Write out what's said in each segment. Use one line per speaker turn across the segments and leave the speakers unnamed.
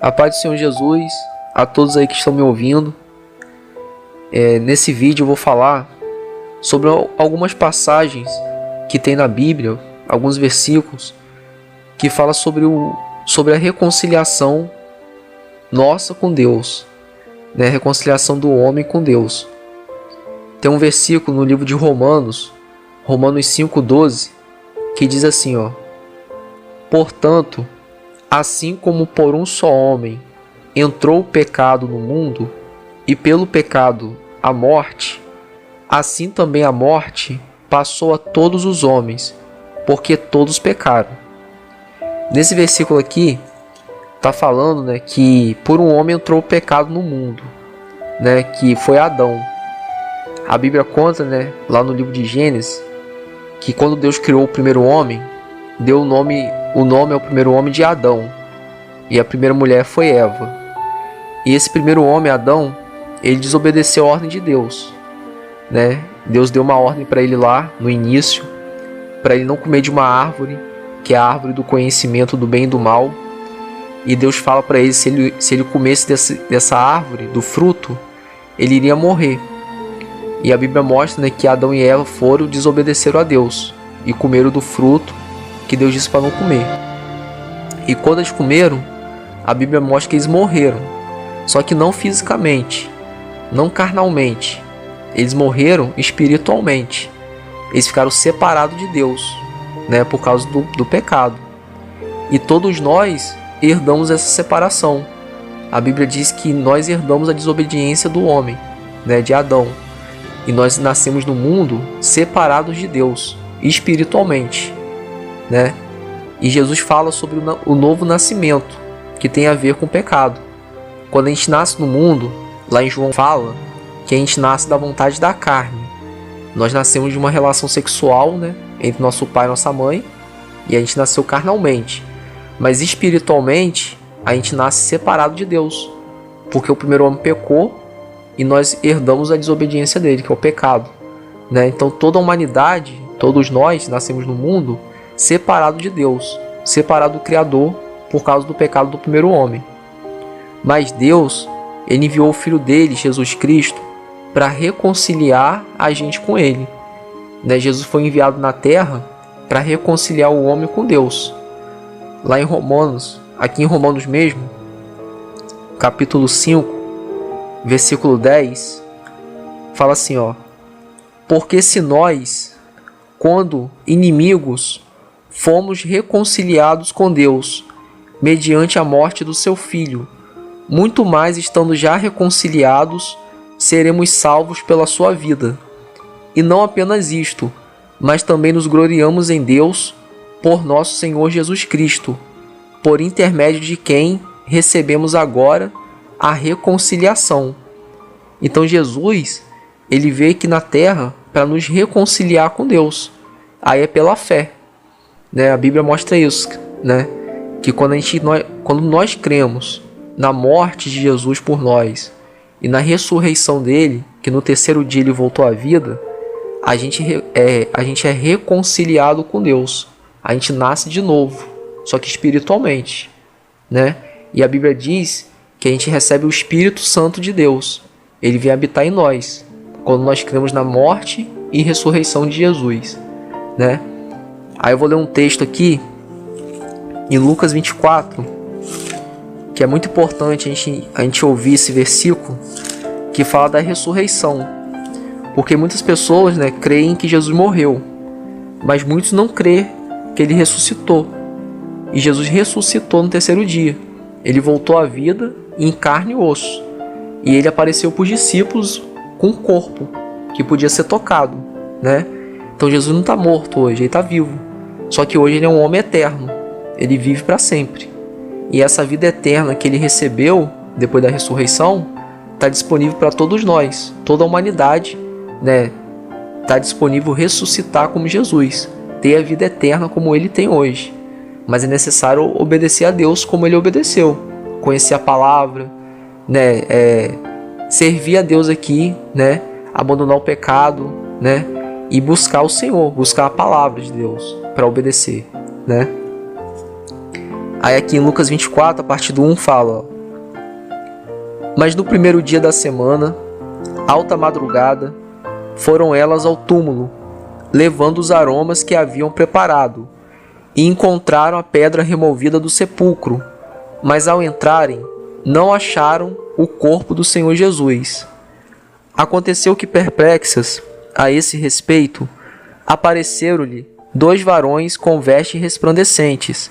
A paz do Senhor Jesus, a todos aí que estão me ouvindo. Nesse vídeo eu vou falar sobre algumas passagens que tem na Bíblia, alguns versículos que fala sobre a reconciliação nossa com Deus, né? A reconciliação do homem com Deus. Tem um versículo no livro de Romanos 5:12, que diz assim, portanto, assim como por um só homem entrou o pecado no mundo, e pelo pecado a morte, assim também a morte passou a todos os homens, porque todos pecaram. Nesse versículo aqui, está falando, né, que por um homem entrou o pecado no mundo, né, que foi Adão. A Bíblia conta, né, lá no livro de Gênesis, que quando Deus criou o primeiro homem, deu o nome ao primeiro homem de Adão, e a primeira mulher foi Eva. E esse primeiro homem, Adão, ele desobedeceu a ordem de Deus, né? Deus deu uma ordem para ele lá no início, para ele não comer de uma árvore, que é a árvore do conhecimento do bem e do mal. E Deus fala para ele, se ele comesse dessa árvore, do fruto, ele iria morrer. E a Bíblia mostra, né, que Adão e Eva desobedeceram a Deus e comeram do fruto que Deus disse para não comer. E quando eles comeram, a Bíblia mostra que eles morreram. Só que não fisicamente, não carnalmente. Eles morreram espiritualmente. Eles ficaram separados de Deus, né, por causa do pecado. E todos nós herdamos essa separação. A Bíblia diz que nós herdamos a desobediência do homem, né, de Adão. E nós nascemos no mundo separados de Deus, espiritualmente, né? E Jesus fala sobre o novo nascimento, que tem a ver com o pecado. Quando a gente nasce no mundo, lá em João fala que a gente nasce da vontade da carne. Nós nascemos de uma relação sexual, né, entre nosso pai e nossa mãe, e a gente nasceu carnalmente. Mas espiritualmente, a gente nasce separado de Deus, porque o primeiro homem pecou e nós herdamos a desobediência dele, que é o pecado, né? Então toda a humanidade, todos nós nascemos no mundo separado de Deus, separado do Criador por causa do pecado do primeiro homem. Mas Deus, ele enviou o Filho dele, Jesus Cristo, para reconciliar a gente com ele, né? Jesus foi enviado na terra para reconciliar o homem com Deus. Lá em Romanos, aqui em Romanos mesmo, capítulo 5, versículo 10, fala assim, porque se nós, quando inimigos, fomos reconciliados com Deus, mediante a morte do seu Filho, muito mais estando já reconciliados, seremos salvos pela sua vida. E não apenas isto, mas também nos gloriamos em Deus, por nosso Senhor Jesus Cristo, por intermédio de quem recebemos agora a reconciliação. Então Jesus, ele veio aqui na terra para nos reconciliar com Deus. Aí é pela fé, né? A Bíblia mostra isso, né? Que quando nós cremos na morte de Jesus por nós e na ressurreição dele, que no terceiro dia ele voltou à vida, a gente é reconciliado com Deus. A gente nasce de novo, só que espiritualmente, né? E a Bíblia diz que a gente recebe o Espírito Santo de Deus. Ele vem habitar em nós, quando nós cremos na morte e ressurreição de Jesus, né? Aí eu vou ler um texto aqui, em Lucas 24, que é muito importante a gente ouvir esse versículo, que fala da ressurreição. Porque muitas pessoas, né, creem que Jesus morreu, mas muitos não creem que ele ressuscitou. E Jesus ressuscitou no terceiro dia. Ele voltou à vida em carne e osso. E ele apareceu para os discípulos com um corpo que podia ser tocado, né? Então Jesus não está morto hoje, ele está vivo. Só que hoje ele é um homem eterno. Ele vive para sempre. E essa vida eterna que ele recebeu depois da ressurreição está disponível para todos nós, toda a humanidade, né? Está disponível ressuscitar como Jesus, ter a vida eterna como ele tem hoje. Mas é necessário obedecer a Deus como ele obedeceu, conhecer a palavra, né? Servir a Deus aqui, né? Abandonar o pecado, né? E buscar o Senhor, buscar a palavra de Deus para obedecer, né? Aí aqui em Lucas 24, a partir do 1 fala: mas no primeiro dia da semana, alta madrugada, foram elas ao túmulo, levando os aromas que haviam preparado, e encontraram a pedra removida do sepulcro, mas ao entrarem, não acharam o corpo do Senhor Jesus. Aconteceu que, perplexas a esse respeito, apareceram-lhe 2 varões com vestes resplandecentes.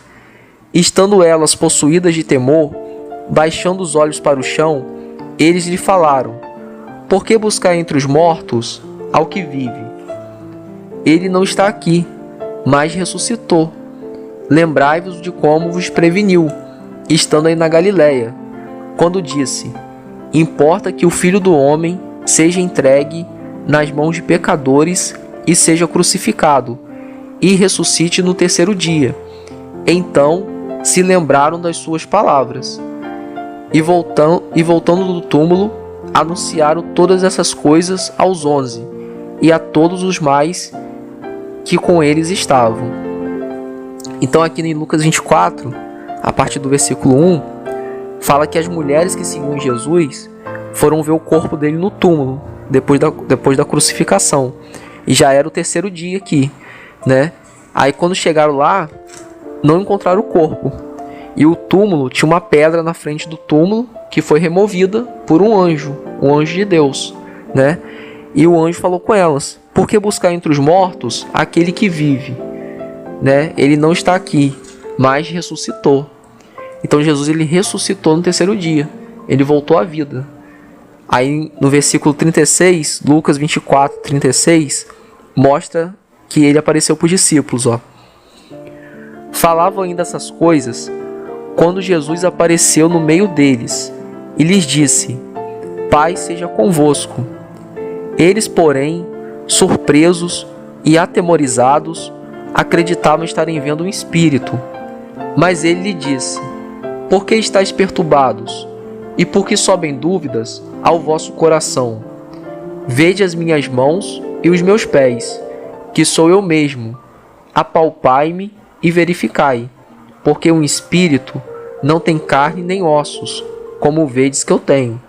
Estando elas possuídas de temor, baixando os olhos para o chão, eles lhe falaram: por que buscar entre os mortos ao que vive? Ele não está aqui, mas ressuscitou. Lembrai-vos de como vos preveniu, estando aí na Galiléia, quando disse: importa que o Filho do Homem seja entregue nas mãos de pecadores e seja crucificado, e ressuscite no terceiro dia. Então se lembraram das suas palavras, e voltando do túmulo, anunciaram todas essas coisas aos 11 e a todos os mais que com eles estavam. Então aqui em Lucas 24, a partir do versículo 1, fala que as mulheres que seguiam Jesus foram ver o corpo dele no túmulo, depois da crucificação. E já era o terceiro dia aqui, né? Aí quando chegaram lá, não encontraram o corpo. E o túmulo tinha uma pedra na frente do túmulo que foi removida por um anjo de Deus, né? E o anjo falou com elas: por que buscar entre os mortos aquele que vive? Né? Ele não está aqui, mas ressuscitou. Então Jesus ele ressuscitou no terceiro dia. Ele voltou à vida. Aí no versículo 36, Lucas 24, 36, mostra que ele apareceu para os discípulos. Falavam ainda essas coisas quando Jesus apareceu no meio deles e lhes disse: paz seja convosco. Eles, porém, surpresos e atemorizados, acreditavam estarem vendo um espírito. Mas ele lhe disse: por que estáis perturbados? E por que sobem dúvidas ao vosso coração? Vede as minhas mãos e os meus pés, que sou eu mesmo. Apalpai-me e verificai, porque um espírito não tem carne nem ossos, como vedes que eu tenho.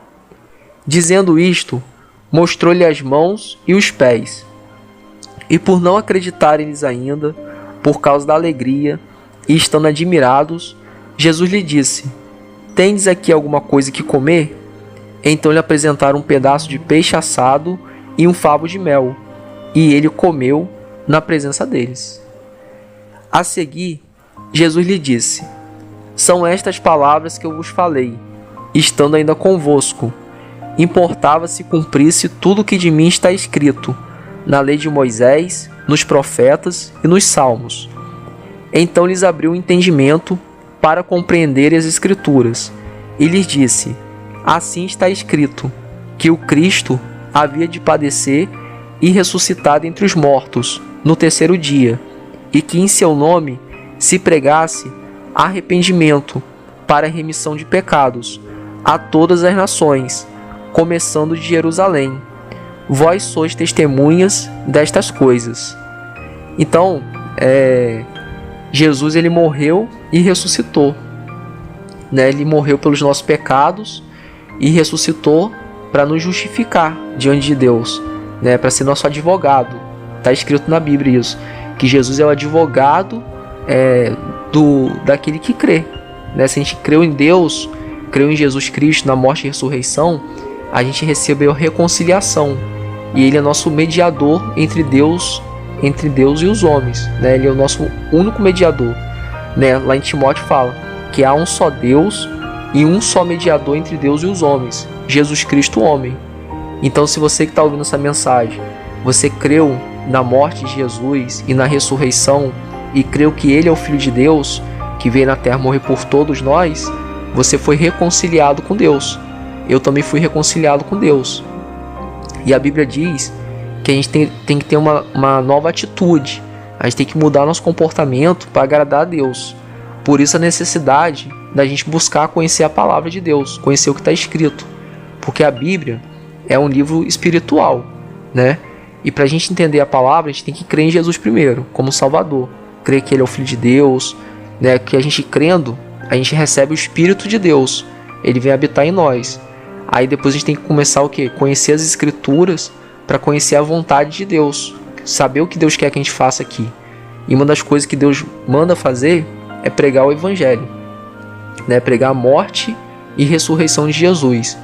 Dizendo isto, mostrou-lhe as mãos e os pés. E por não acreditarem eles ainda, por causa da alegria, e estando admirados, Jesus lhe disse: tendes aqui alguma coisa que comer? Então lhe apresentaram um pedaço de peixe assado e um favo de mel, e ele comeu na presença deles. A seguir, Jesus lhe disse: são estas palavras que eu vos falei, estando ainda convosco. Importava se cumprisse tudo o que de mim está escrito, na lei de Moisés, nos profetas e nos salmos. Então lhes abriu o entendimento para compreenderem as Escrituras, e lhes disse: assim está escrito, que o Cristo havia de padecer e ressuscitar entre os mortos no terceiro dia, e que em seu nome se pregasse arrependimento para a remissão de pecados a todas as nações, começando de Jerusalém. Vós sois testemunhas destas coisas. Então, Jesus ele morreu e ressuscitou, né? Ele morreu pelos nossos pecados e ressuscitou para nos justificar diante de Deus, né? Para ser nosso advogado. Está escrito na Bíblia isso, que Jesus é o advogado daquele que crê, né? Se a gente creu em Deus, creu em Jesus Cristo, na morte e ressurreição, a gente recebeu reconciliação, e ele é nosso mediador entre Deus e os homens, né? Ele é o nosso único mediador, né? Lá em Timóteo fala que há um só Deus e um só mediador entre Deus e os homens, Jesus Cristo, homem. Então, se você que está ouvindo essa mensagem, você creu na morte de Jesus e na ressurreição, e creu que ele é o Filho de Deus, que veio na terra morrer por todos nós, você foi reconciliado com Deus. Eu também fui reconciliado com Deus. E a Bíblia diz que a gente tem que ter uma nova atitude. A gente tem que mudar nosso comportamento para agradar a Deus. Por isso a necessidade da gente buscar conhecer a palavra de Deus, conhecer o que está escrito. Porque a Bíblia é um livro espiritual, né? E para a gente entender a palavra, a gente tem que crer em Jesus primeiro, como Salvador. Crer que ele é o Filho de Deus, né? Que a gente crendo, a gente recebe o Espírito de Deus, ele vem habitar em nós. Aí depois a gente tem que começar o quê? Conhecer as Escrituras para conhecer a vontade de Deus, saber o que Deus quer que a gente faça aqui. E uma das coisas que Deus manda fazer é pregar o Evangelho, né? Pregar a morte e ressurreição de Jesus.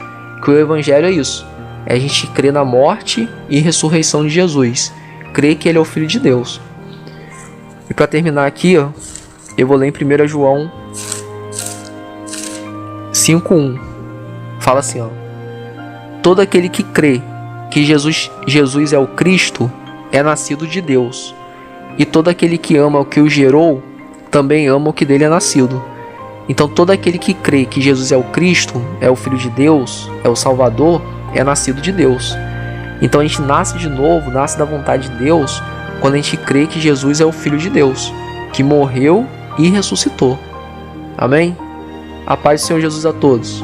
Que o Evangelho é isso, é a gente crer na morte e ressurreição de Jesus, crer que ele é o Filho de Deus. E para terminar aqui, ó, eu vou ler em 1 João 5:1. Fala assim, ó: todo aquele que crê que Jesus é o Cristo é nascido de Deus, e todo aquele que ama o que o gerou também ama o que dele é nascido. Então todo aquele que crê que Jesus é o Cristo, é o Filho de Deus, é o Salvador, é nascido de Deus. Então a gente nasce de novo, nasce da vontade de Deus, quando a gente crê que Jesus é o Filho de Deus, que morreu e ressuscitou. Amém? A paz do Senhor Jesus a todos.